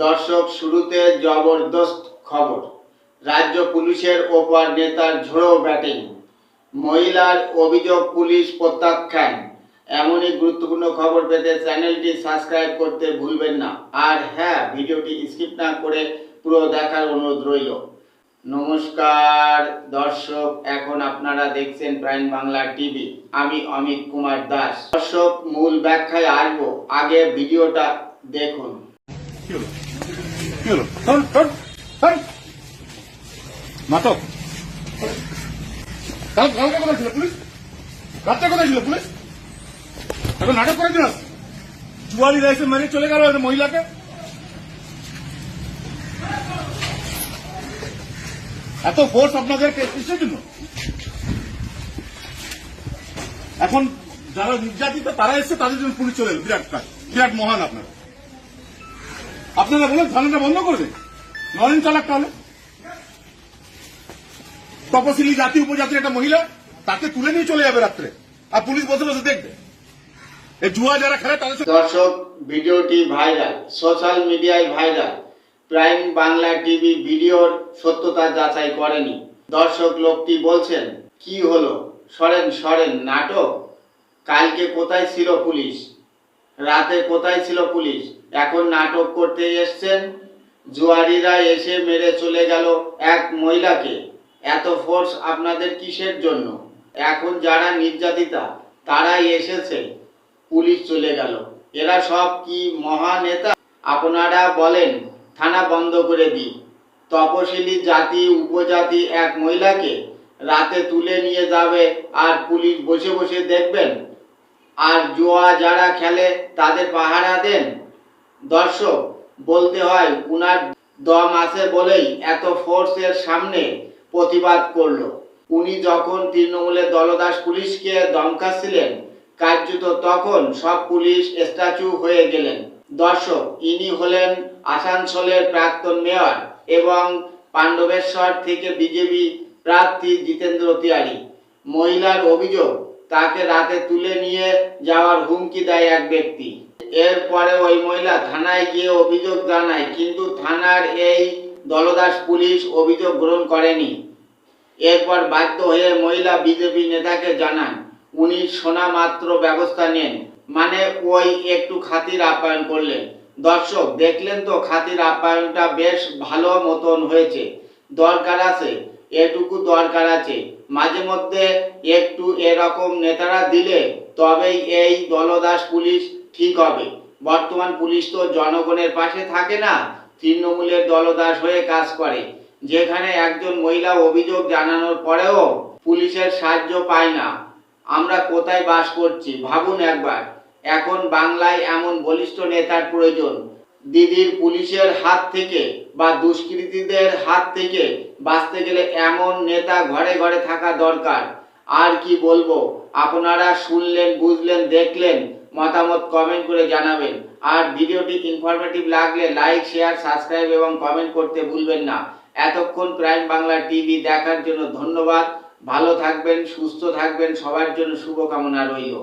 দর্শক, শুরুতে জবরদস্ত খবর। রাজ্য পুলিশের ওপর নেতার ঝোড়ো ব্যাটিং। মহিলার অভিযোগ পুলিশ প্রত্যাখ্যান। এমনই গুরুত্বপূর্ণ খবর পেতে চ্যানেলটি সাবস্ক্রাইব করতে ভুলবেন না। আর হ্যাঁ, ভিডিওটি স্কিপ না করে পুরো দেখার অনুরোধ রইল। নমস্কার দর্শক, এখন আপনারা দেখছেন প্রাইম বাংলা টিভি। আমি অমিত কুমার দাস। দর্শক, মূল ব্যাখ্যায় আসবো, আগে ভিডিওটা দেখুন। নাটক কালকে কোথায় ছিল পুলিশ? রাত্রে কোথায় ছিল পুলিশ? এখন নাটক করেছিল। চুয়ালি রাইসে মেরে চলে গেল মহিলাকে। এত ফোর্স আপনাদের কিসের জন্য? এখন যারা নির্যাতিত তারা এসছে, তাদের জন্য পুলিশ চলে এলো। বিরাট কাজ, বিরাট মহান আপনারা। আপনারা বলেন থানাটা বন্ধ করে দেন, নরেন চালাক। তাহলে তপশিলি জাতি উপজাতির একটা মহিলা, তাকে তুলে নিয়ে চলে যাবে রাত্রে, আর পুলিশ বসে বসে দেখবে। এই জুয়া যারা খেলে তাদের। দর্শক, ভিডিওটি ভাইরাল, সোশ্যাল মিডিয়ায় ভাইরাল। প্রাইম বাংলা টিভি ভিডিওর সত্যতা যাচাই করেনি। দর্শক, লোকটি বলছেন, কি হলো, সরেন সরেন, নাটক। কালকে কোথায় ছিল পুলিশ? রাতে কোথায় ছিল পুলিশ? এখন নাটক করতে এসছেন? জুয়ারিরা এসে মেরে চলে গেল এক মহিলাকে। এত ফোর্স আপনাদের কিসের জন্য? এখন যারা নির্যাতিতা তারাই এসেছে, পুলিশ চলে গেল। এরা সব কি মহা নেতা? আপনারা বলেন থানা বন্ধ করে দিই। তপশিলি জাতি উপজাতি এক মহিলাকে রাতে তুলে নিয়ে যাবে, আর পুলিশ বসে বসে দেখবেন? আর জুয়া যারা খেলে তাদের পাহারা দেন? দর্শক, বলতে হয় উনার দম আছে বলেই এত ফোর্সের সামনে প্রতিবাদ করলো। উনি যখন তৃণমূলের দলদাস পুলিশকে ধমকাচ্ছিলেন, কার্যত তখন সব পুলিশ স্ট্যাচু হয়ে গেলেন। দর্শক, ইনি হলেন আসানসোলের প্রাক্তন মেয়র এবং পাণ্ডবেশ্বর থেকে বিজেপি প্রার্থী জিতেন্দ্র তিয়ারি। মহিলার অভিযোগ, তাকে রাতে তুলে নিয়ে যাওয়ার হুমকি দেয় এক ব্যক্তি। এরপরে ওই মহিলা থানায় গিয়ে অভিযোগ জানায়, কিন্তু থানার এই দলদাস পুলিশ অভিযোগ গ্রহণ করেনি। এরপর বাধ্য হয়ে মহিলা বিজেপি নেতাকে জানান। উনি শোনা মাত্র ব্যবস্থা নেন, মানে ওই একটু খাতির আপ্যায়ন করলেন। দর্শক, দেখলেন তো, খাতির আপ্যায়নটা বেশ ভালো মতন হয়েছে। দরকার আছে, এটুকু দরকার আছে। মাঝে মধ্যে একটু এরকম নেতারা দিলে তবেই এই দলদাস পুলিশ ঠিক হবে। বর্তমান পুলিশ তো জনগণের পাশে থাকে না, তৃণমূলের দলদাস হয়ে কাজ করে। যেখানে একজন মহিলা অভিযোগ জানানোর পরেও পুলিশের সাহায্য পায় না, আমরা কোথায় বাস করছি ভাবুন একবার। এখন বাংলায় এমন বলিষ্ঠ নেতার প্রয়োজন। দিদির পুলিশের হাত থেকে বা দুষ্কৃতীদের হাত থেকে বাঁচতে গেলে এমন নেতা ঘরে ঘরে থাকা দরকার। আর কি বলবো, আপনারা শুনলেন, বুঝলেন, দেখলেন, মতামত কমেন্ট করে জানাবেন। আর ভিডিওটি ইনফরমেটিভ লাগলে লাইক, শেয়ার, সাবস্ক্রাইব এবং কমেন্ট করতে ভুলবেন না। এতক্ষণ প্রাইম বাংলা টিভি দেখার জন্য ধন্যবাদ। ভালো থাকবেন, সুস্থ থাকবেন, সবার জন্য শুভকামনা রইল।